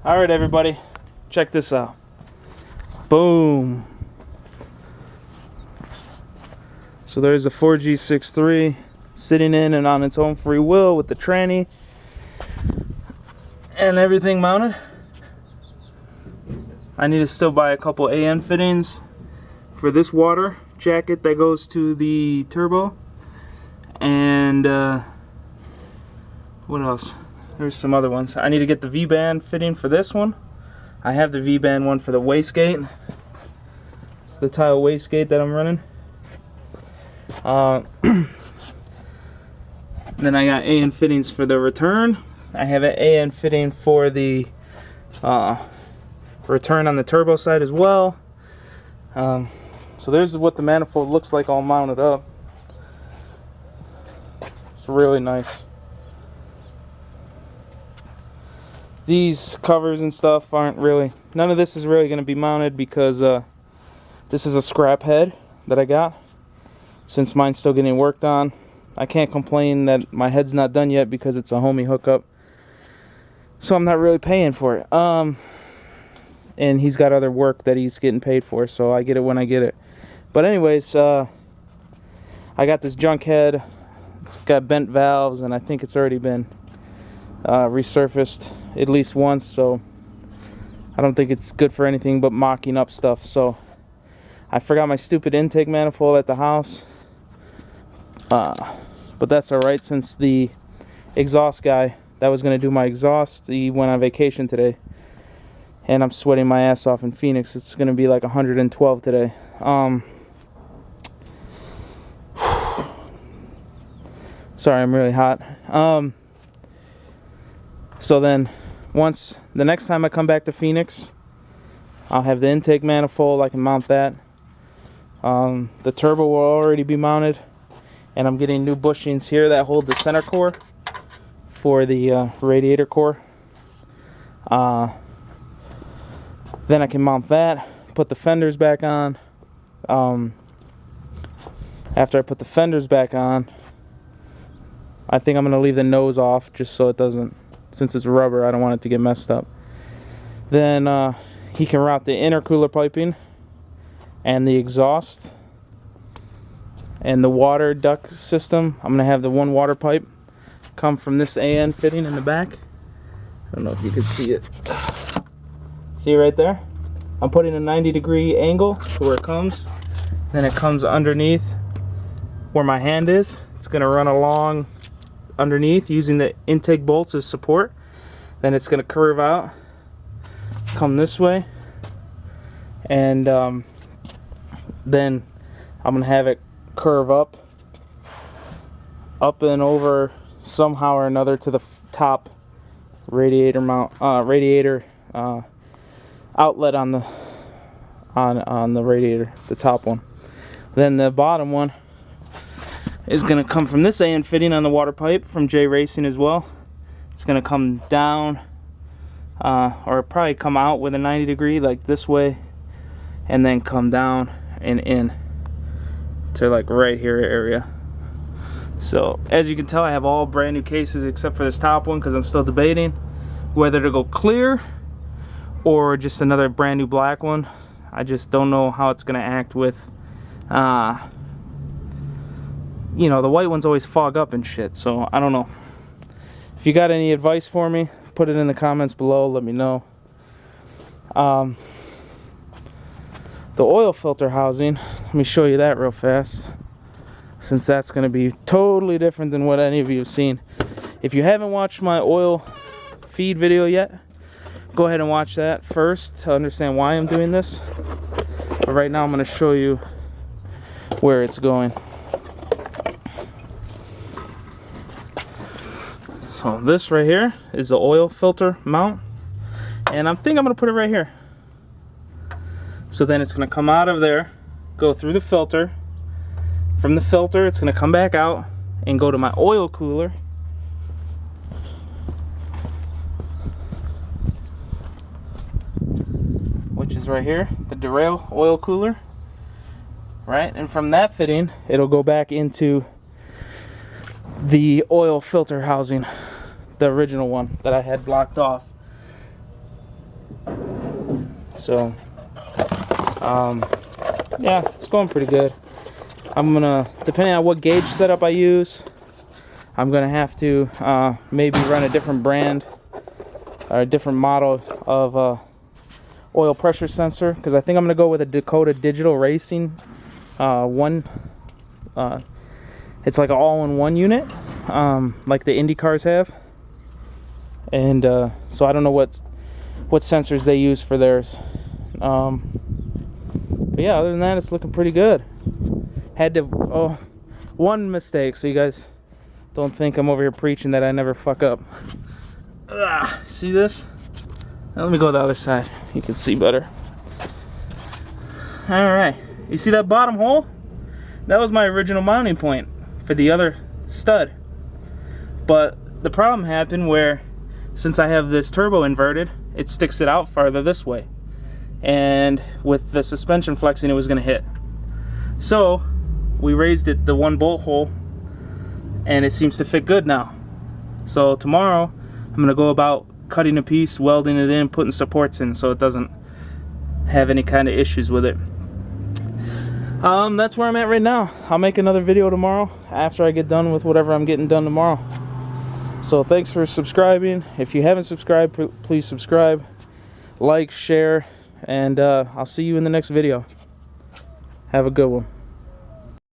Alright everybody, check this out. Boom. So there's a 4G63 sitting in and on its own free will with the tranny and everything mounted. I need to still buy a couple AN fittings for this water jacket that goes to the turbo. And what else? There's some other ones. I need to get the V-band fitting for this one. I have the V-band one for the wastegate. It's the tile wastegate that I'm running. Then I got AN fittings for the return. I have an AN fitting for the return on the turbo side as well. So there's what the manifold looks like all mounted up. It's really nice. These covers and stuff aren't really, none of this is really going to be mounted because this is a scrap head that I got. Since mine's still getting worked on, I can't complain that my head's not done yet because it's a homie hookup. So I'm not really paying for it. And he's got other work that he's getting paid for, so I get it when I get it. But anyways, I got this junk head. It's got bent valves, and I think it's already been resurfaced at least once, so I don't think it's good for anything but mocking up stuff. So I forgot my stupid intake manifold at the house, but that's alright since the exhaust guy that was going to do my exhaust, he went on vacation today, and I'm sweating my ass off in Phoenix. It's going to be like 112 today. Sorry, I'm really hot. So then, once the next time I come back to Phoenix, I'll have the intake manifold. I can mount that. The turbo will already be mounted, and I'm getting new bushings here that hold the center core for the radiator core. Then I can mount that, put the fenders back on. After I put the fenders back on, I think I'm going to leave the nose off just so it doesn't, since it's rubber, I don't want it to get messed up. Then he can route the intercooler piping and the exhaust and the water duct system. I'm going to have the one water pipe come from this AN fitting in the back. I don't know if you can see it. See right there? I'm putting a 90-degree angle to where it comes. Then it comes underneath where my hand is. It's going to run along underneath using the intake bolts as support. Then it's going to curve out, come this way, and then I'm going to have it curve up and over somehow or another to the top radiator mount, radiator outlet on the radiator, the top one. Then the bottom one is going to come from this AN fitting on the water pipe from J Racing as well. It's going to come down, or probably come out with a 90-degree like this way, and then come down and in to like right here area. So as you can tell, I have all brand new cases except for this top one because I'm still debating whether to go clear or just another brand new black one. I just don't know how it's going to act with you know, the white ones always fog up and shit, so I don't know. If you got any advice for me, put it in the comments below, let me know. The oil filter housing, let me show you that real fast, since that's going to be totally different than what any of you have seen. If you haven't watched my oil feed video yet, go ahead and watch that first to understand why I'm doing this. But right now I'm going to show you where it's going. So this right here is the oil filter mount, and I think I'm going to put it right here. So then it's going to come out of there, go through the filter. From the filter it's going to come back out and go to my oil cooler. Which is right here, the DIRECT oil cooler. Right? And from that fitting, it'll go back into the oil filter housing, the original one that I had blocked off. So yeah, it's going pretty good. I'm gonna, depending on what gauge setup I use, I'm gonna have to maybe run a different brand or a different model of oil pressure sensor, because I think I'm gonna go with a Dakota Digital Racing one. It's like an all-in-one unit, like the Indy cars have, and so I don't know what sensors they use for theirs. But yeah, other than that, it's looking pretty good. Had to one mistake, so you guys don't think I'm over here preaching that I never fuck up. See this? Now let me go to the other side. You can see better. Alright. You see that bottom hole? That was my original mounting point for the other stud. But the problem happened where, since I have this turbo inverted, it sticks it out farther this way. And with the suspension flexing, it was going to hit. So we raised it the one bolt hole, and it seems to fit good now. So tomorrow I'm going to go about cutting a piece, welding it in, putting supports in so it doesn't have any kind of issues with it. That's where I'm at right now. I'll make another video tomorrow after I get done with whatever I'm getting done tomorrow. So thanks for subscribing. If you haven't subscribed, please subscribe, like, share, and I'll see you in the next video. Have a good one.